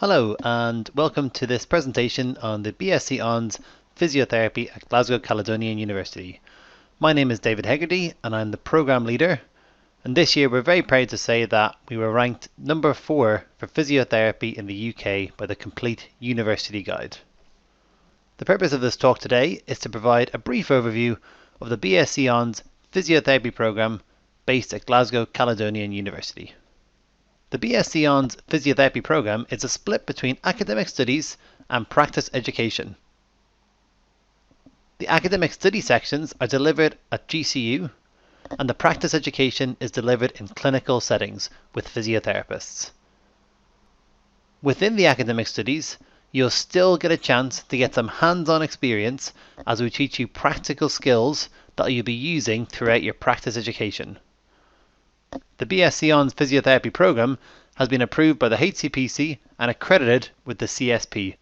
Hello and welcome to this presentation on the BSc Hons Physiotherapy at Glasgow Caledonian University. My name is David Hegarty and I'm the Programme Leader, and this year we're very proud to say that we were ranked number 4 for physiotherapy in the UK by the Complete University Guide. The purpose of this talk today is to provide a brief overview of the BSc Hons Physiotherapy programme based at Glasgow Caledonian University. The BSc Hons Physiotherapy programme is a split between academic studies and practice education. The academic study sections are delivered at GCU, and the practice education is delivered in clinical settings with physiotherapists. Within the academic studies, you'll still get a chance to get some hands-on experience as we teach you practical skills that you'll be using throughout your practice education. The BSc Hons Physiotherapy programme has been approved by the HCPC and accredited with the CSP,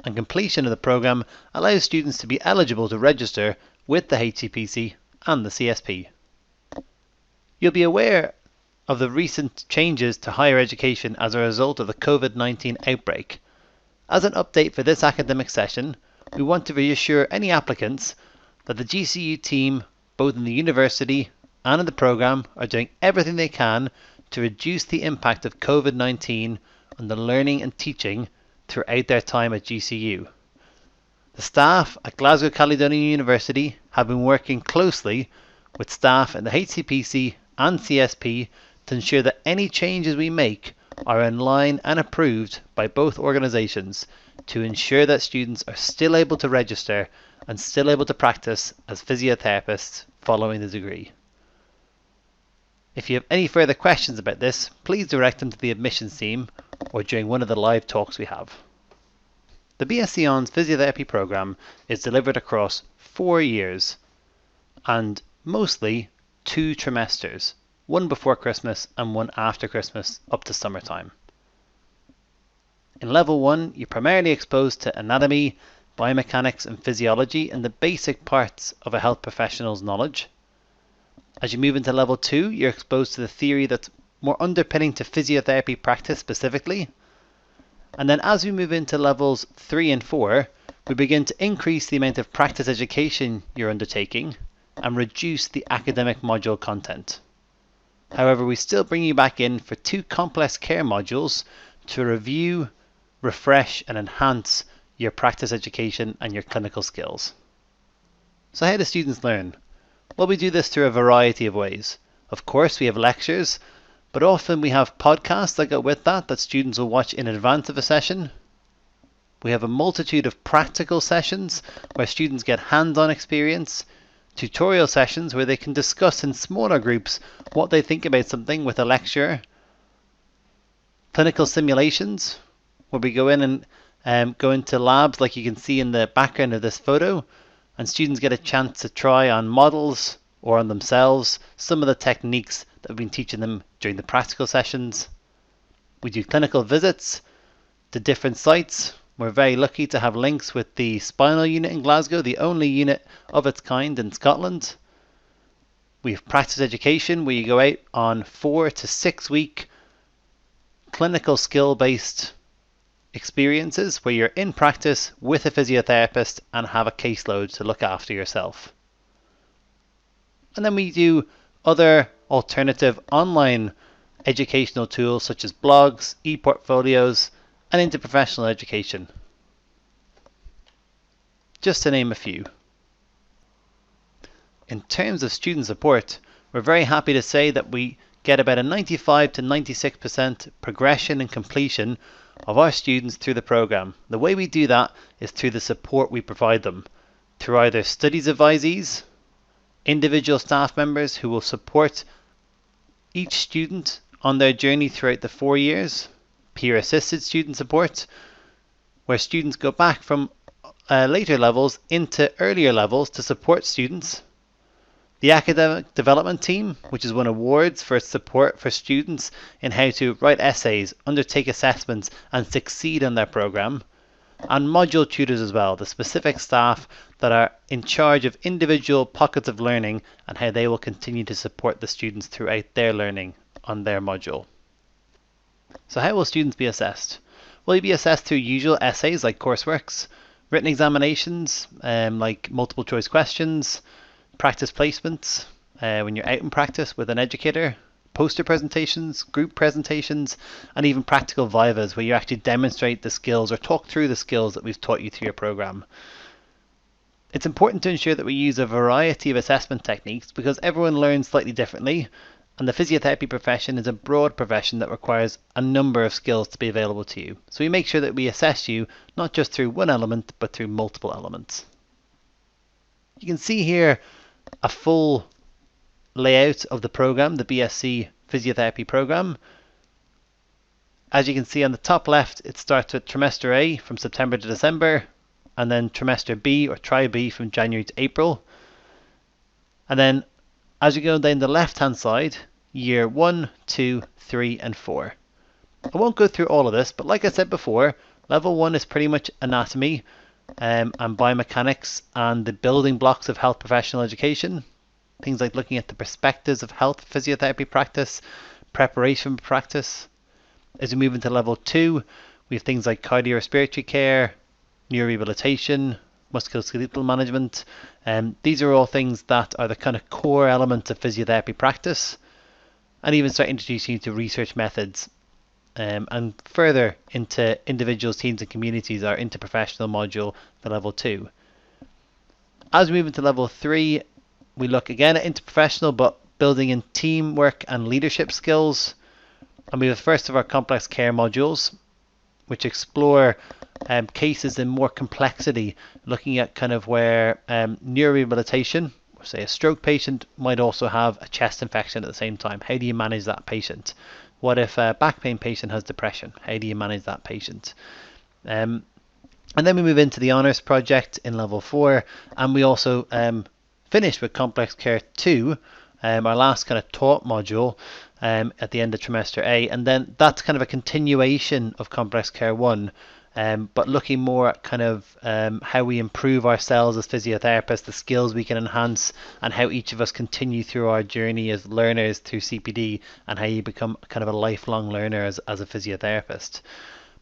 and completion of the programme allows students to be eligible to register with the HCPC and the CSP. You'll be aware of the recent changes to higher education as a result of the COVID-19 outbreak. As an update for this academic session, we want to reassure any applicants that the GCU team, both in the university and in the programme, are doing everything they can to reduce the impact of COVID-19 on the learning and teaching throughout their time at GCU. The staff at Glasgow Caledonian University have been working closely with staff in the HCPC and CSP to ensure that any changes we make are in line and approved by both organisations to ensure that students are still able to register and still able to practice as physiotherapists following the degree. If you have any further questions about this, please direct them to the admissions team or during one of the live talks we have. The BSc Hons Physiotherapy programme is delivered across 4 years and mostly 2 trimesters, one before Christmas and one after Christmas up to summertime. In level 1, you're primarily exposed to anatomy, biomechanics and physiology and the basic parts of a health professional's knowledge. As you move into level 2, you're exposed to the theory that's more underpinning to physiotherapy practice specifically. And then as we move into levels 3 and 4, we begin to increase the amount of practice education you're undertaking and reduce the academic module content. However, we still bring you back in for 2 complex care modules to review, refresh and enhance your practice education and your clinical skills. So how do students learn? Well, we do this through a variety of ways. Of course, we have lectures, but often we have podcasts that go with that students will watch in advance of a session. We have a multitude of practical sessions where students get hands-on experience, tutorial sessions where they can discuss in smaller groups what they think about something with a lecturer, clinical simulations where we go in and go into labs like you can see in the background of this photo, and students get a chance to try on models or on themselves some of the techniques that we've been teaching them during the practical sessions. We do clinical visits to different sites. We're very lucky to have links with the spinal unit in Glasgow, the only unit of its kind in Scotland. We have practice education where you go out on 4 to 6 week clinical skill based experiences where you're in practice with a physiotherapist and have a caseload to look after yourself. And then we do other alternative online educational tools such as blogs, e-portfolios and interprofessional education, just to name a few. In terms of student support, we're very happy to say that we get about a 95 to 96% progression and completion of our students through the programme. The way we do that is through the support we provide them, through either studies advisees, individual staff members who will support each student on their journey throughout the 4 years, peer assisted student support, where students go back from later levels into earlier levels to support students. The academic development team, which has won awards for its support for students in how to write essays, undertake assessments and succeed in their programme. And module tutors as well, the specific staff that are in charge of individual pockets of learning and how they will continue to support the students throughout their learning on their module. So how will students be assessed? Well, you'll be assessed through usual essays like courseworks, written examinations like multiple choice questions, practice placements when you're out in practice with an educator, poster presentations, group presentations, and even practical vivas where you actually demonstrate the skills or talk through the skills that we've taught you through your program. It's important to ensure that we use a variety of assessment techniques because everyone learns slightly differently, and the physiotherapy profession is a broad profession that requires a number of skills to be available to you. So we make sure that we assess you not just through one element, but through multiple elements. You can see here a full layout of the program, the BSc Physiotherapy program. As you can see on the top left, it starts with trimester A from September to December, and then trimester B or tri B from January to April. And then as you go down the left hand side, year 1, 2, 3 and 4. I won't go through all of this, but like I said before, level 1 is pretty much anatomy and biomechanics and the building blocks of health professional education. Things like looking at the perspectives of health physiotherapy practice, preparation for practice. As we move into level 2, we have things like cardiorespiratory care, neurorehabilitation, musculoskeletal management. These are all things that are the kind of core elements of physiotherapy practice, and even start introducing you to research methods and further into individuals, teams and communities, our interprofessional module for level 2. As we move into level 3, we look again at interprofessional but building in teamwork and leadership skills. And we have the first of our complex care modules, which explore cases in more complexity, looking at kind of where neurorehabilitation, say a stroke patient, might also have a chest infection at the same time. How do you manage that patient? What if a back pain patient has depression? How do you manage that patient? And then we move into the honours project in level 4, and we also finish with complex care 2, our last kind of taught module at the end of trimester A, and then that's kind of a continuation of complex care 1, but looking more at kind of how we improve ourselves as physiotherapists, the skills we can enhance, and how each of us continue through our journey as learners through CPD, and how you become kind of a lifelong learner as a physiotherapist.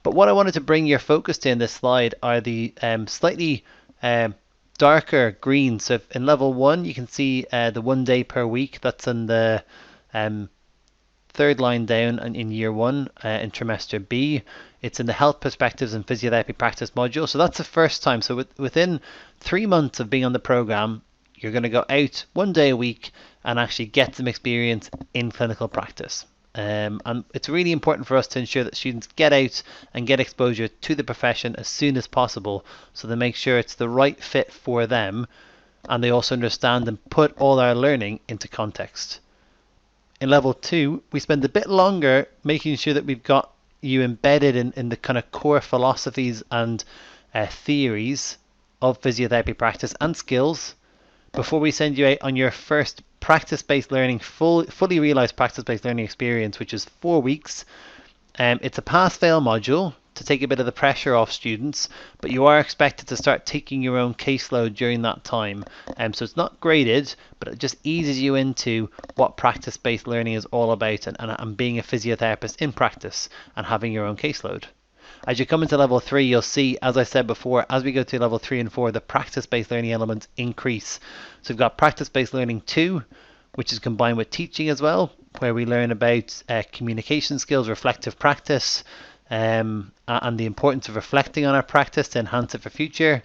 But what I wanted to bring your focus to in this slide are the slightly darker green. So in level 1, you can see the 1 day per week. That's in the third line down in year 1 in trimester B. It's in the health perspectives and physiotherapy practice module. So that's the first time. So within 3 months of being on the program, you're going to go out 1 day a week and actually get some experience in clinical practice. And it's really important for us to ensure that students get out and get exposure to the profession as soon as possible, so they make sure it's the right fit for them, and they also understand and put all our learning into context. In level 2, we spend a bit longer making sure that we've got you embedded in the kind of core philosophies and theories of physiotherapy practice and skills before we send you out on your first practice-based learning, fully realized practice-based learning experience, which is 4 weeks. It's a pass-fail module to take a bit of the pressure off students, but you are expected to start taking your own caseload during that time. So it's not graded, but it just eases you into what practice-based learning is all about, and being a physiotherapist in practice and having your own caseload. As you come into level 3, you'll see, as I said before, as we go to level 3 and 4, the practice-based learning elements increase. So we've got practice-based learning 2, which is combined with teaching as well, where we learn about communication skills, reflective practice, and the importance of reflecting on our practice to enhance it for future.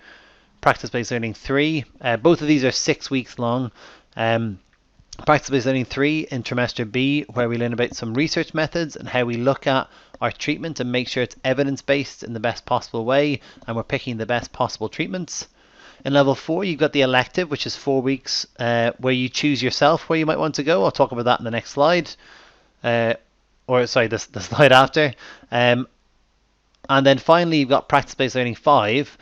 Practice-based learning 3, both of these are 6 weeks long. Practice-based learning 3 in trimester B, where we learn about some research methods and how we look at our treatment and make sure it's evidence-based in the best possible way, and we're picking the best possible treatments. In level 4, you've got the elective, which is 4 weeks, where you choose yourself where you might want to go. I'll talk about that in the next slide, the slide after. And then finally, you've got practice-based learning 5,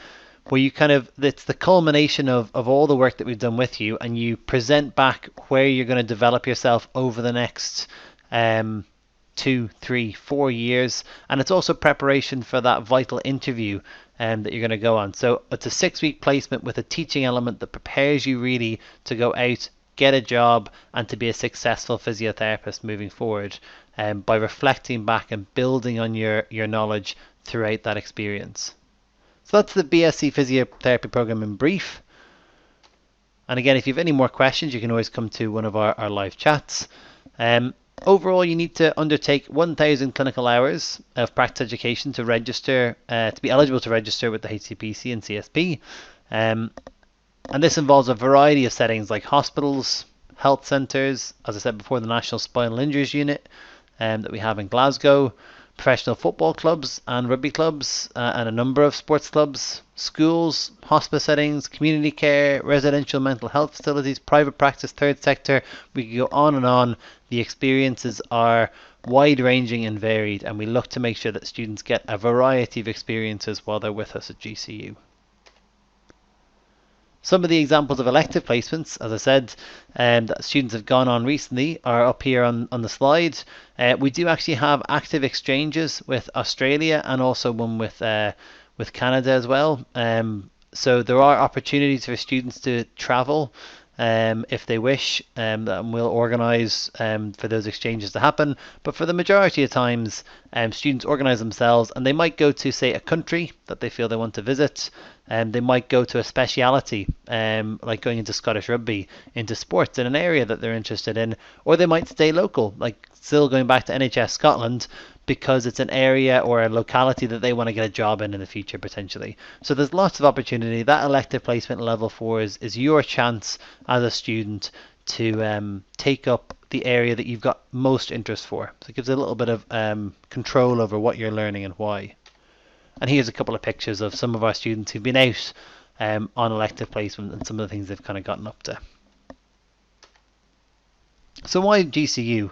where you it's the culmination of all the work that we've done with you, and you present back where you're going to develop yourself over the next 2, 3, 4 years, and it's also preparation for that vital interview that you're going to go on. So it's a 6-week placement with a teaching element that prepares you really to go out, get a job, and to be a successful physiotherapist moving forward, by reflecting back and building on your knowledge throughout that experience. So that's the BSc Physiotherapy program in brief. And again, if you have any more questions, you can always come to one of our live chats. Overall, you need to undertake 1,000 clinical hours of practice education to register, to be eligible to register with the HCPC and CSP. And this involves a variety of settings like hospitals, health centres, as I said before, the National Spinal Injuries Unit that we have in Glasgow, professional football clubs and rugby clubs, and a number of sports clubs, schools, hospice settings, community care, residential mental health facilities, private practice, third sector. We could go on and on. The experiences are wide-ranging and varied, and we look to make sure that students get a variety of experiences while they're with us at GCU. Some of the examples of elective placements, as I said, that students have gone on recently are up here on the slide. We do actually have active exchanges with Australia and also one with Canada as well. So there are opportunities for students to travel if they wish, and we'll organise for those exchanges to happen. But for the majority of times, students organise themselves and they might go to, say, a country that they feel they want to visit. They might go to a speciality, like going into Scottish rugby, into sports in an area that they're interested in, or they might stay local, like still going back to NHS Scotland, because it's an area or a locality that they want to get a job in the future potentially. So there's lots of opportunity. That elective placement level 4 is your chance as a student to take up the area that you've got most interest for. So it gives a little bit of control over what you're learning and why. And here's a couple of pictures of some of our students who've been out on elective placement and some of the things they've kind of gotten up to. So why GCU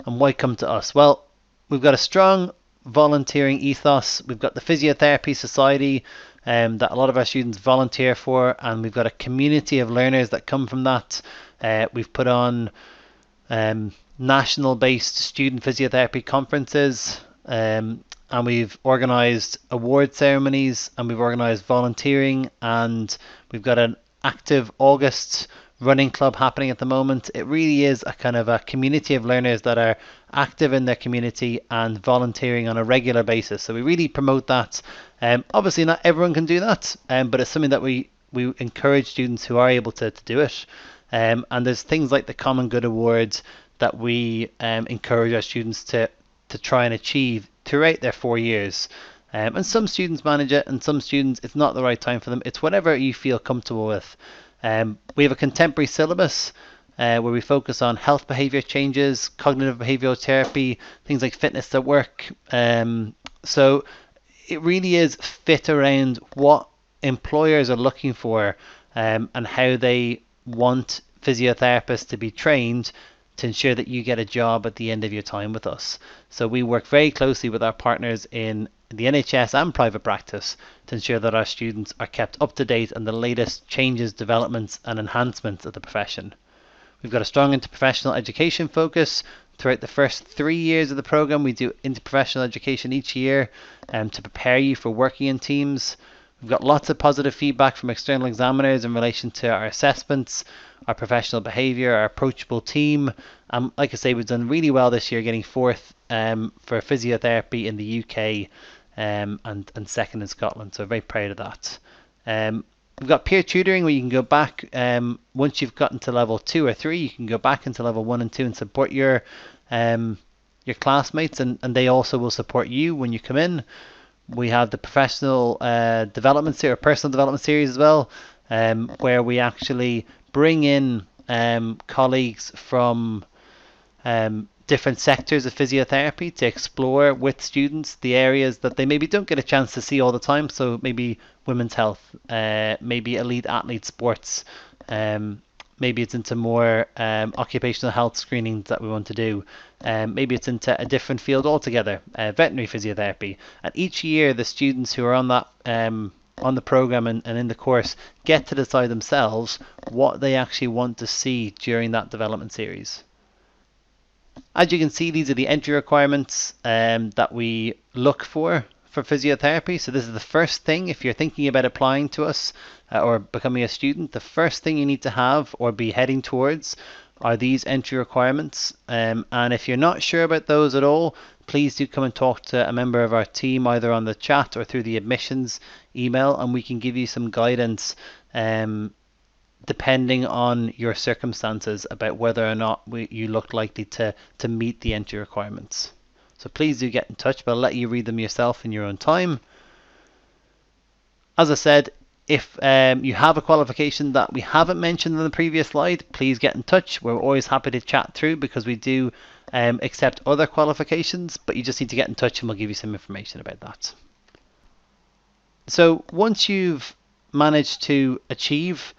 and why come to us? Well, we've got a strong volunteering ethos. We've got the Physiotherapy Society that a lot of our students volunteer for, and we've got a community of learners that come from that. We've put on national-based student physiotherapy conferences, and we've organised award ceremonies, and we've organised volunteering, and we've got an active August running club happening at the moment. It really is a kind of a community of learners that are active in their community and volunteering on a regular basis. So we really promote that. Obviously not everyone can do that, but it's something that we encourage students who are able to do it. And there's things like the Common Good Awards that we encourage our students to try and achieve throughout their 4 years. And some students manage it, and some students it's not the right time for them. It's whatever you feel comfortable with. We have a contemporary syllabus where we focus on health behaviour changes, cognitive behavioural therapy, things like fitness at work. So it really is fit around what employers are looking for and how they want physiotherapists to be trained to ensure that you get a job at the end of your time with us. So we work very closely with our partners in the NHS and private practice to ensure that our students are kept up to date on the latest changes, developments and enhancements of the profession. We've got a strong interprofessional education focus. Throughout the first 3 years of the programme, we do interprofessional education each year to prepare you for working in teams. We've got lots of positive feedback from external examiners in relation to our assessments, our professional behaviour, our approachable team. Like I say, we've done really well this year, getting 4th for physiotherapy in the UK and 2nd in Scotland. So very proud of that. We've got peer tutoring where you can go back once you've gotten to level 2 or 3. You can go back into level 1 and 2 and support your classmates, and they also will support you when you come in. We have the professional development series, or personal development series as well, where we actually bring in colleagues from different sectors of physiotherapy to explore with students the areas that they maybe don't get a chance to see all the time. So maybe women's health, maybe elite athlete sports, maybe it's into more occupational health screenings that we want to do. Maybe it's into a different field altogether, veterinary physiotherapy. And each year the students who are on that on the program and in the course get to decide themselves what they actually want to see during that development series. As you can see, these are the entry requirements that we look for physiotherapy. So this is the first thing, if you're thinking about applying to us or becoming a student, the first thing you need to have or be heading towards are these entry requirements. And if you're not sure about those at all, please do come and talk to a member of our team, either on the chat or through the admissions email, and we can give you some guidance depending on your circumstances about whether or not you look likely to meet the entry requirements. So please do get in touch, but I'll let you read them yourself in your own time. As I said, if you have a qualification that we haven't mentioned in the previous slide, please get in touch. We're always happy to chat through, because we do accept other qualifications, but you just need to get in touch and we'll give you some information about that. So once you've managed to achieve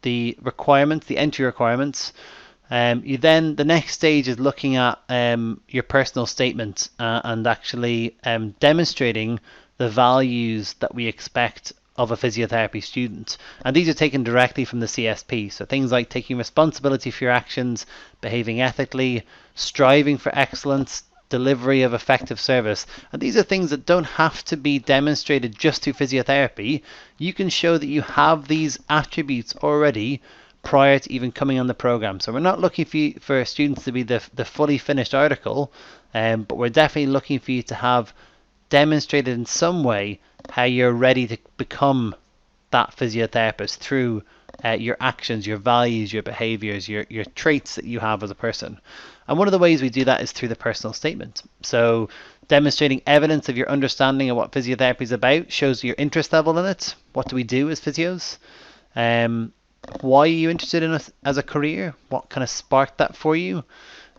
the requirements, the entry requirements, the next stage is looking at your personal statement and actually demonstrating the values that we expect of a physiotherapy student. And these are taken directly from the CSP. So things like taking responsibility for your actions, behaving ethically, striving for excellence, delivery of effective service. And these are things that don't have to be demonstrated just through physiotherapy. You can show that you have these attributes already prior to even coming on the program. So we're not looking for students to be the fully finished article, but we're definitely looking for you to have demonstrated in some way how you're ready to become that physiotherapist through your actions, your values, your behaviors, your traits that you have as a person. And one of the ways we do that is through the personal statement. So demonstrating evidence of your understanding of what physiotherapy is about shows your interest level in it. What do we do as physios? Why are you interested in it as a career? What kind of sparked that for you?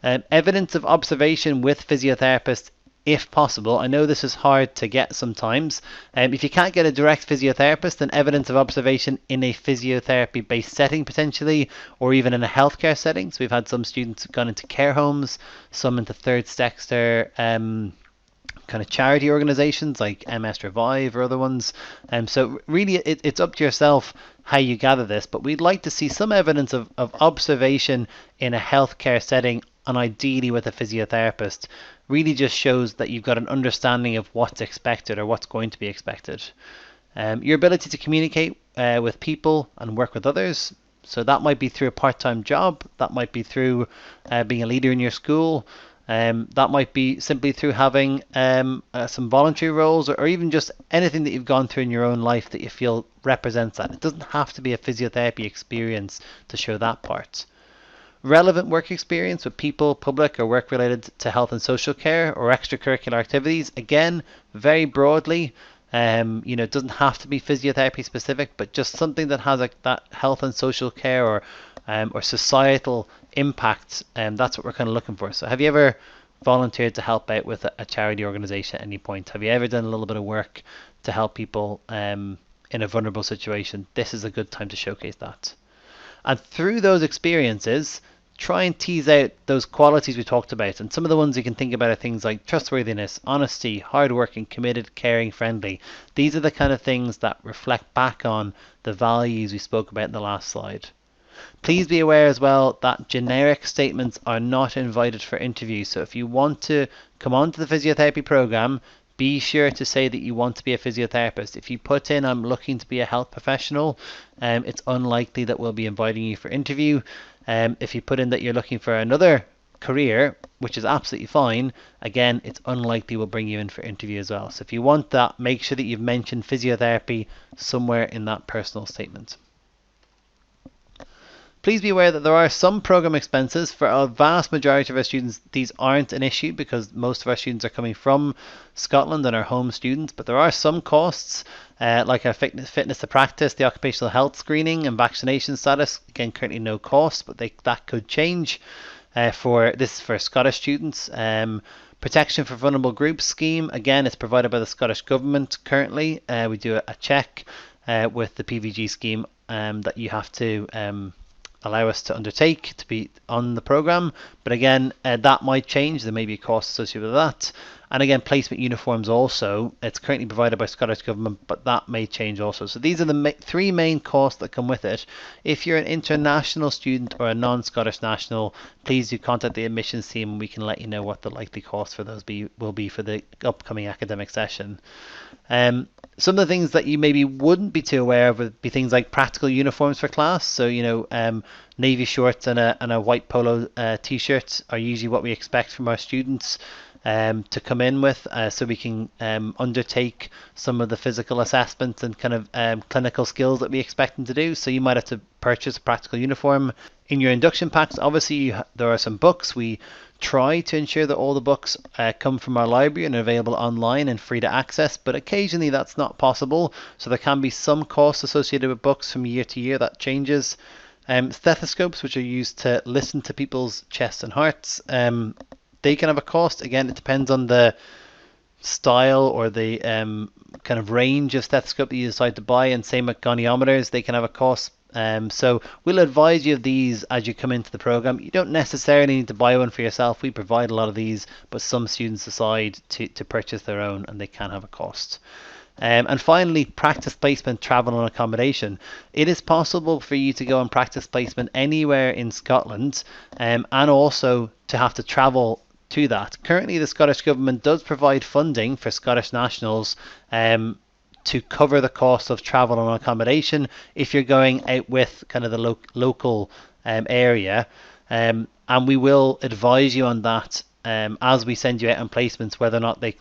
Evidence of observation with physiotherapists, if possible. I know this is hard to get sometimes. If you can't get a direct physiotherapist, then evidence of observation in a physiotherapy-based setting potentially, or even in a healthcare setting. So we've had some students gone into care homes, some into third sector kind of charity organizations like MS Revive or other ones. So really it's up to yourself how you gather this, but we'd like to see some evidence of observation in a healthcare setting, and ideally with a physiotherapist. Really just shows that you've got an understanding of what's expected or what's going to be expected. Your ability to communicate with people and work with others. So that might be through a part-time job, that might be through being a leader in your school, that might be simply through having some voluntary roles, or even just anything that you've gone through in your own life that you feel represents that. It doesn't have to be a physiotherapy experience to show that part. Relevant work experience with people, public, or work related to health and social care or extracurricular activities. Again, very broadly, it doesn't have to be physiotherapy specific, but just something that has that health and social care or societal impact. That's what we're kind of looking for. So have you ever volunteered to help out with a charity organization at any point? Have you ever done a little bit of work to help people in a vulnerable situation? This is a good time to showcase that. And through those experiences, try and tease out those qualities we talked about. And some of the ones you can think about are things like trustworthiness, honesty, hardworking, committed, caring, friendly. These are the kind of things that reflect back on the values we spoke about in the last slide. Please be aware as well that generic statements are not invited for interviews. So if you want to come onto the physiotherapy program, be sure to say that you want to be a physiotherapist. If you put in, I'm looking to be a health professional, it's unlikely that we'll be inviting you for interview. If you put in that you're looking for another career, which is absolutely fine, again, it's unlikely we'll bring you in for interview as well. So if you want that, make sure that you've mentioned physiotherapy somewhere in that personal statement. Please be aware that there are some program expenses. For a vast majority of our students, these aren't an issue because most of our students are coming from Scotland and are home students, but there are some costs like our fitness to practice, the occupational health screening and vaccination status. Again, currently no cost, but that could change for Scottish students. Protection for Vulnerable Groups scheme, again, it's provided by the Scottish Government currently. We do a check with the PVG scheme that you have to allow us to undertake to be on the program, but again that might change. There may be a cost associated with that. And again, placement uniforms also, it's currently provided by Scottish Government, but that may change also. So these are the three main costs that come with it. If you're an international student or a non-Scottish national, please do contact the admissions team and we can let you know what the likely cost for those will be for the upcoming academic session. Some of the things that you maybe wouldn't be too aware of would be things like practical uniforms for class. So, navy shorts and a white polo t-shirt are usually what we expect from our students. to come in with, so we can undertake some of the physical assessments and kind of clinical skills that we expect them to do. So you might have to purchase a practical uniform. In your induction packs, obviously there are some books. We try to ensure that all the books come from our library and are available online and free to access, but occasionally that's not possible. So there can be some costs associated with books from year to year. That changes. Stethoscopes, which are used to listen to people's chests and hearts, they can have a cost. Again, it depends on the style or the kind of range of stethoscope that you decide to buy, and same with goniometers, they can have a cost. So we'll advise you of these as you come into the program. You don't necessarily need to buy one for yourself. We provide a lot of these, but some students decide to purchase their own, and they can have a cost. And finally, practice placement, travel and accommodation. It is possible for you to go on practice placement anywhere in Scotland, and also to have to travel to that. Currently, the Scottish Government does provide funding for Scottish nationals to cover the cost of travel and accommodation if you're going out with kind of the local area. And we will advise you on that as we send you out on placements, whether or not they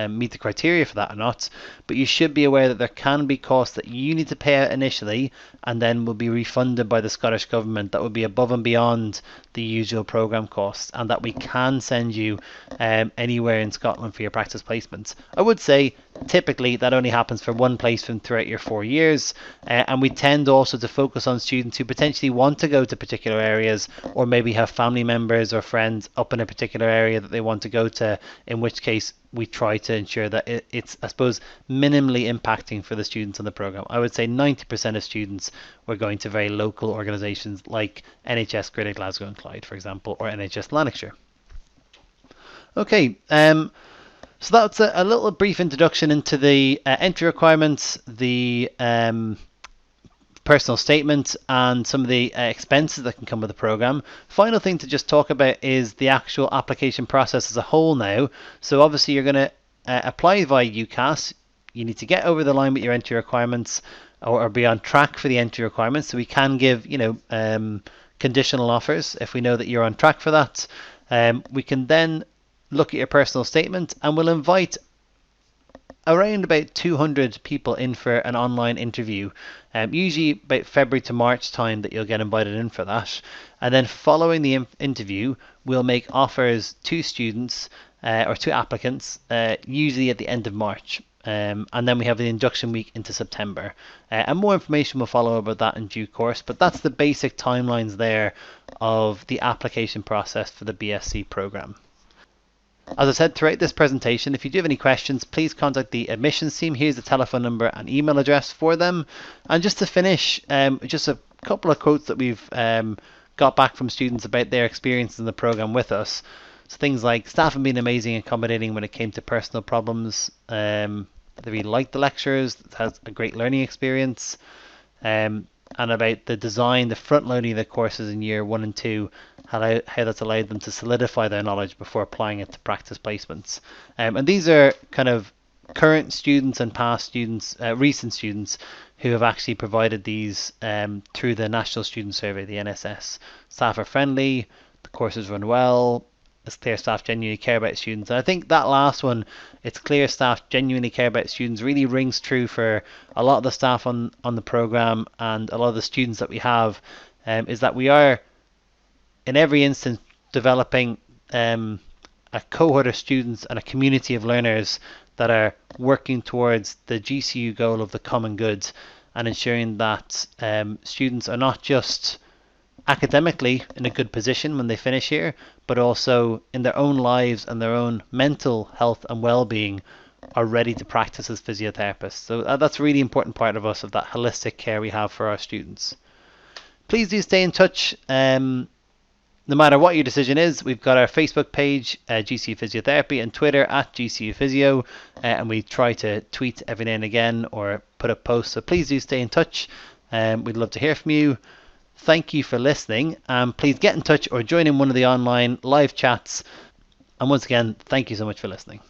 meet the criteria for that or not. But you should be aware that there can be costs that you need to pay out initially and then will be refunded by the Scottish Government. That would be above and beyond the usual program costs, and that we can send you anywhere in Scotland for your practice placements. I would say typically that only happens for one placement throughout your 4 years, and we tend also to focus on students who potentially want to go to particular areas, or maybe have family members or friends up in a particular area that they want to go to, in which case we try to ensure that it's, I suppose, minimally impacting for the students on the program. I would say 90% of students were going to very local organisations like NHS Greater Glasgow and Clyde, for example, or NHS Lanarkshire. Okay, so that's a little brief introduction into the entry requirements, the personal statement, and some of the expenses that can come with the program. Final thing to just talk about is the actual application process as a whole now. So obviously you're going to apply via UCAS. You need to get over the line with your entry requirements, or be on track for the entry requirements. So we can give, conditional offers if we know that you're on track for that. We can then look at your personal statement, and we'll invite around about 200 people in for an online interview, usually about February to March time that you'll get invited in for that. And then following the interview, we'll make offers to students or to applicants, usually at the end of March. And then we have the induction week into September. And more information will follow about that in due course, but that's the basic timelines there of the application process for the BSc program. As I said throughout this presentation, if you do have any questions, please contact the admissions team. Here's the telephone number and email address for them. And just to finish, just a couple of quotes that we've got back from students about their experiences in the program with us. So things like, staff have been amazing and accommodating when it came to personal problems. They really liked the lectures, has a great learning experience. And about the design, the front loading of the courses in year 1 and 2, how that's allowed them to solidify their knowledge before applying it to practice placements. And these are kind of current students and past students, recent students, who have actually provided these through the National Student Survey, the NSS. Staff are friendly, the courses run well, it's clear staff genuinely care about students. And I think that last one, it's clear staff genuinely care about students, really rings true for a lot of the staff on the program and a lot of the students that we have, is that we are in every instance developing a cohort of students and a community of learners that are working towards the GCU goal of the common good, and ensuring that students are not just academically in a good position when they finish here, but also in their own lives and their own mental health and well-being are ready to practice as physiotherapists. So that's a really important part of us, of that holistic care we have for our students. Please do stay in touch. No matter what your decision is, we've got our Facebook page, GCU Physiotherapy, and Twitter at GCU Physio, and we try to tweet every now and again or put up posts. So please do stay in touch. We'd love to hear from you. Thank you for listening, and please get in touch or join in one of the online live chats. And once again, thank you so much for listening.